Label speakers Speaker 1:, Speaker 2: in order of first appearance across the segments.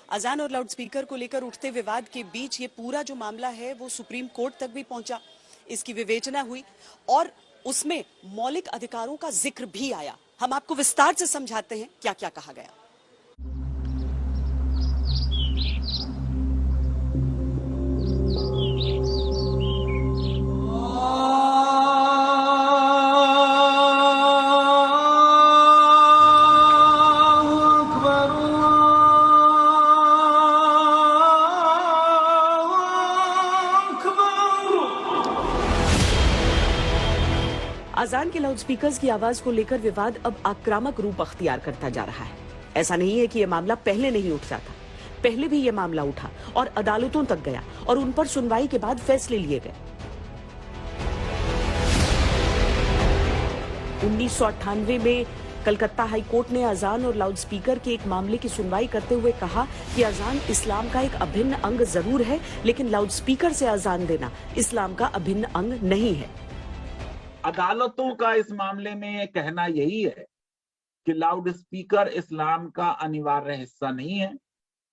Speaker 1: अजान और लाउडस्पीकर को लेकर उठते विवाद के बीच ये पूरा जो मामला है वो सुप्रीम कोर्ट तक भी पहुंचा। इसकी विवेचना हुई और उसमें मौलिक अधिकारों का जिक्र भी आया। हम आपको विस्तार से समझाते हैं क्या क्या कहा गया। अजान के लाउडस्पीकर्स की आवाज को लेकर विवाद अब आक्रामक रूप अख्तियार करता जा रहा है। ऐसा नहीं है कि यह मामला पहले नहीं उठता था, पहले भी यह मामला उठा और अदालतों तक गया और उन पर सुनवाई के बाद फैसले लिए गए। 1998 में कलकत्ता हाई कोर्ट ने अजान और लाउडस्पीकर के एक मामले की सुनवाई करते हुए कहा कि अजान इस्लाम का एक अभिन्न अंग जरूर है, लेकिन लाउडस्पीकर से अजान देना इस्लाम का अभिन्न अंग नहीं है।
Speaker 2: अदालतों का इस मामले में कहना यही है कि लाउड स्पीकर इस्लाम का अनिवार्य हिस्सा नहीं है।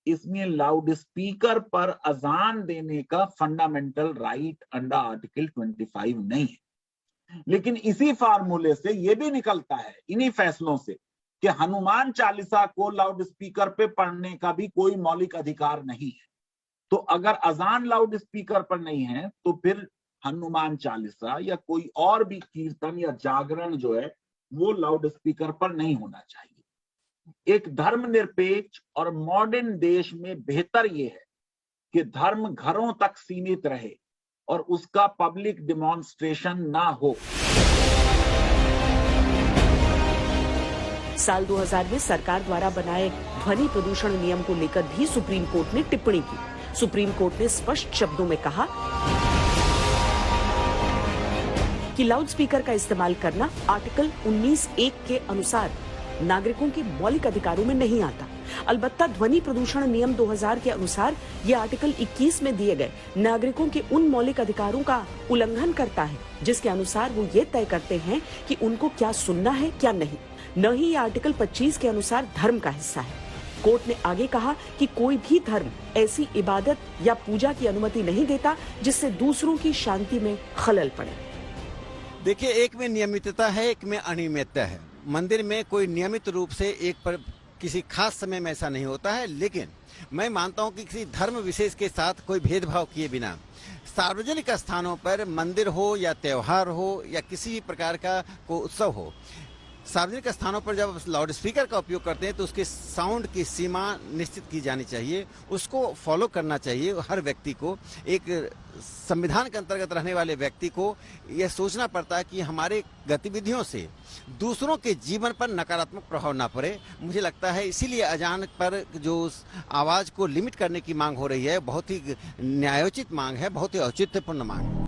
Speaker 2: इसमें लाउड स्पीकर पर अजान देने का फंडामेंटल राइट अंडर आर्टिकल 25 नहीं है। लेकिन इसी फार्मूले से यह भी निकलता है, इन्हीं फैसलों से, कि हनुमान चालीसा को लाउड स्पीकर पे पढ़ने का भी कोई मौलिक अधिकार नहीं है। तो अगर अजान लाउड स्पीकर पर नहीं है तो फिर हनुमान चालीसा या कोई और भी कीर्तन या जागरण जो है वो लाउड स्पीकर पर नहीं होना चाहिए। एक धर्मनिरपेक्ष और मॉडर्न देश में बेहतर ये है कि धर्म घरों तक सीमित रहे और उसका पब्लिक डिमॉन्स्ट्रेशन ना हो।
Speaker 1: साल 2000 में सरकार द्वारा बनाए ध्वनि प्रदूषण नियम को लेकर भी सुप्रीम कोर्ट ने टिप्पणी की। सुप्रीम कोर्ट ने स्पष्ट शब्दों में कहा कि लाउडस्पीकर का इस्तेमाल करना आर्टिकल 19(1) के अनुसार नागरिकों के मौलिक अधिकारों में नहीं आता। अलबत्ता ध्वनि प्रदूषण नियम 2000 के अनुसार यह आर्टिकल 21 में दिए गए नागरिकों के उन मौलिक अधिकारों का उल्लंघन करता है जिसके अनुसार वो ये तय करते हैं कि उनको क्या सुनना है क्या नहीं। न ही यह आर्टिकल 25 के अनुसार धर्म का हिस्सा है। कोर्ट ने आगे कहा कि कोई भी धर्म ऐसी इबादत या पूजा की अनुमति नहीं देता जिससे दूसरों की शांति में खलल पड़े।
Speaker 3: देखिए, एक में नियमितता है, एक में अनियमितता है। मंदिर में कोई नियमित रूप से एक पर किसी खास समय में ऐसा नहीं होता है, लेकिन मैं मानता हूं कि किसी धर्म विशेष के साथ कोई भेदभाव किए बिना सार्वजनिक स्थानों पर मंदिर हो या त्योहार हो या किसी भी प्रकार का कोई उत्सव हो, सार्वजनिक स्थानों पर जब लाउड स्पीकर का उपयोग करते हैं तो उसके साउंड की सीमा निश्चित की जानी चाहिए, उसको फॉलो करना चाहिए। हर व्यक्ति को, एक संविधान के अंतर्गत रहने वाले व्यक्ति को यह सोचना पड़ता है कि हमारे गतिविधियों से दूसरों के जीवन पर नकारात्मक प्रभाव ना पड़े। मुझे लगता है इसीलिए अजान पर जो आवाज को लिमिट करने की मांग हो रही है, बहुत ही न्यायोचित मांग है, बहुत ही औचित्यपूर्ण मांग है।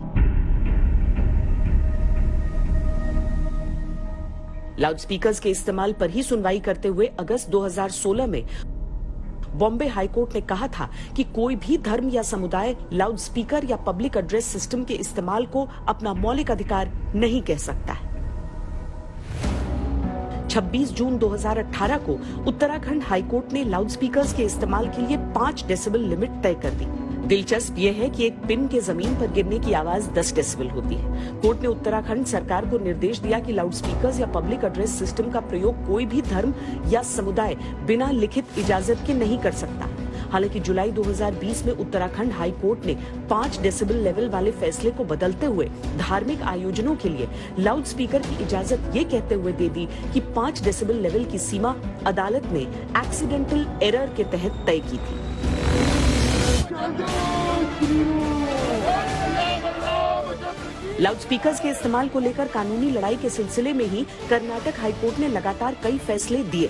Speaker 1: लाउडस्पीकर्स के इस्तेमाल पर ही सुनवाई करते हुए अगस्त 2016 में बॉम्बे हाईकोर्ट ने कहा था कि कोई भी धर्म या समुदाय लाउडस्पीकर या पब्लिक एड्रेस सिस्टम के इस्तेमाल को अपना मौलिक अधिकार नहीं कह सकता है। 26 जून 2018 को उत्तराखंड हाईकोर्ट ने लाउडस्पीकर्स के इस्तेमाल के लिए 5 डेसिबल लिमिट तय कर दी। दिलचस्प यह है कि एक पिन के जमीन पर गिरने की आवाज 10 डेसिबल होती है। कोर्ट ने उत्तराखंड सरकार को निर्देश दिया कि लाउडस्पीकर्स या पब्लिक एड्रेस सिस्टम का प्रयोग कोई भी धर्म या समुदाय बिना लिखित इजाजत के नहीं कर सकता। हालांकि जुलाई 2020 में उत्तराखंड हाई कोर्ट ने 5 डेसिबल लेवल वाले फैसले को बदलते हुए धार्मिक आयोजनों के लिए लाउडस्पीकर की इजाजत ये कहते हुए दे दी कि 5 डेसिबल लेवल की सीमा अदालत ने एक्सीडेंटल एरर के तहत तय की थी। लाउडस्पीकर्स के इस्तेमाल को लेकर कानूनी लड़ाई के सिलसिले में ही कर्नाटक हाईकोर्ट ने लगातार कई फैसले दिए।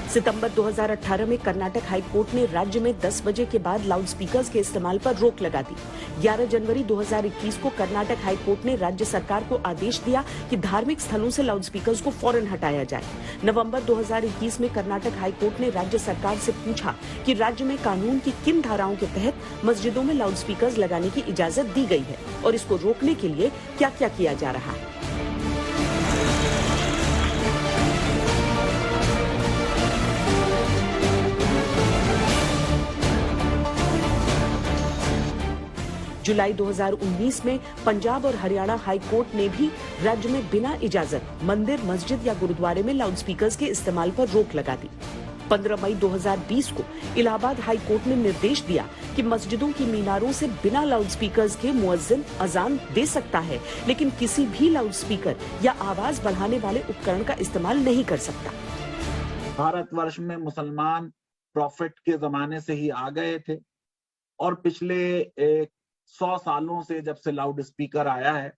Speaker 1: सितंबर 2018 में कर्नाटक हाई कोर्ट ने राज्य में 10 बजे के बाद लाउडस्पीकर्स के इस्तेमाल पर रोक लगा दी। 11 जनवरी 2021 को कर्नाटक हाई कोर्ट ने राज्य सरकार को आदेश दिया कि धार्मिक स्थलों से लाउडस्पीकर्स को फौरन हटाया जाए। नवंबर 2021 में कर्नाटक हाई कोर्ट ने राज्य सरकार से पूछा कि राज्य में कानून की किन धाराओं के तहत मस्जिदों में लाउडस्पीकर्स लगाने की इजाजत दी गई है और इसको रोकने के लिए क्या क्या किया जा रहा है। जुलाई 2019 में पंजाब और हरियाणा हाई कोर्ट ने भी राज्य में बिना इजाजत मंदिर, मस्जिद या गुरुद्वारे में लाउडस्पीकर्स के इस्तेमाल पर रोक लगा दी। 15 मई 2020 को इलाहाबाद हाई कोर्ट ने निर्देश दिया कि मस्जिदों की मीनारों से बिना लाउडस्पीकर्स के मुअज्जिन अजान दे सकता है, लेकिन किसी भी लाउडस्पीकर या आवाज बढ़ाने वाले उपकरण का इस्तेमाल नहीं कर सकता।
Speaker 2: भारतवर्ष में मुसलमान प्रॉफिट के जमाने से ही आ गए थे और पिछले 100 सालों से जब से लाउड स्पीकर आया है,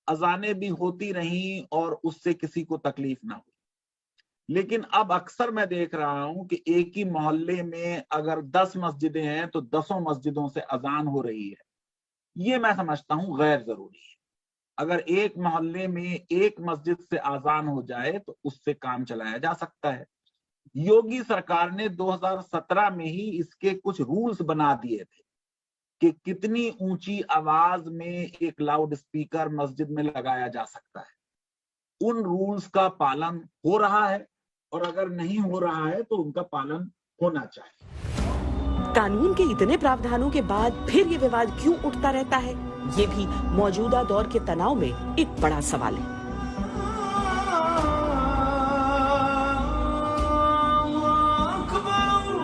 Speaker 2: अजानें भी होती रहीं और उससे किसी को तकलीफ ना हुई। लेकिन अब अक्सर मैं देख रहा हूं कि एक ही मोहल्ले में अगर 10 मस्जिदें हैं तो 10 मस्जिदों से अजान हो रही है। ये मैं समझता हूं गैर जरूरी है। अगर एक मोहल्ले में एक मस्जिद से अजान हो जाए तो उससे काम चलाया जा सकता है। योगी सरकार ने 2017 में ही इसके कुछ रूल्स बना दिए थे कि कितनी ऊंची आवाज में एक लाउड स्पीकर मस्जिद में लगाया जा सकता है। उन रूल्स का पालन हो रहा है और अगर नहीं हो रहा है तो उनका पालन होना चाहिए।
Speaker 1: कानून के इतने प्रावधानों के बाद फिर ये विवाद क्यों उठता रहता है? ये भी मौजूदा दौर के तनाव में एक बड़ा सवाल है।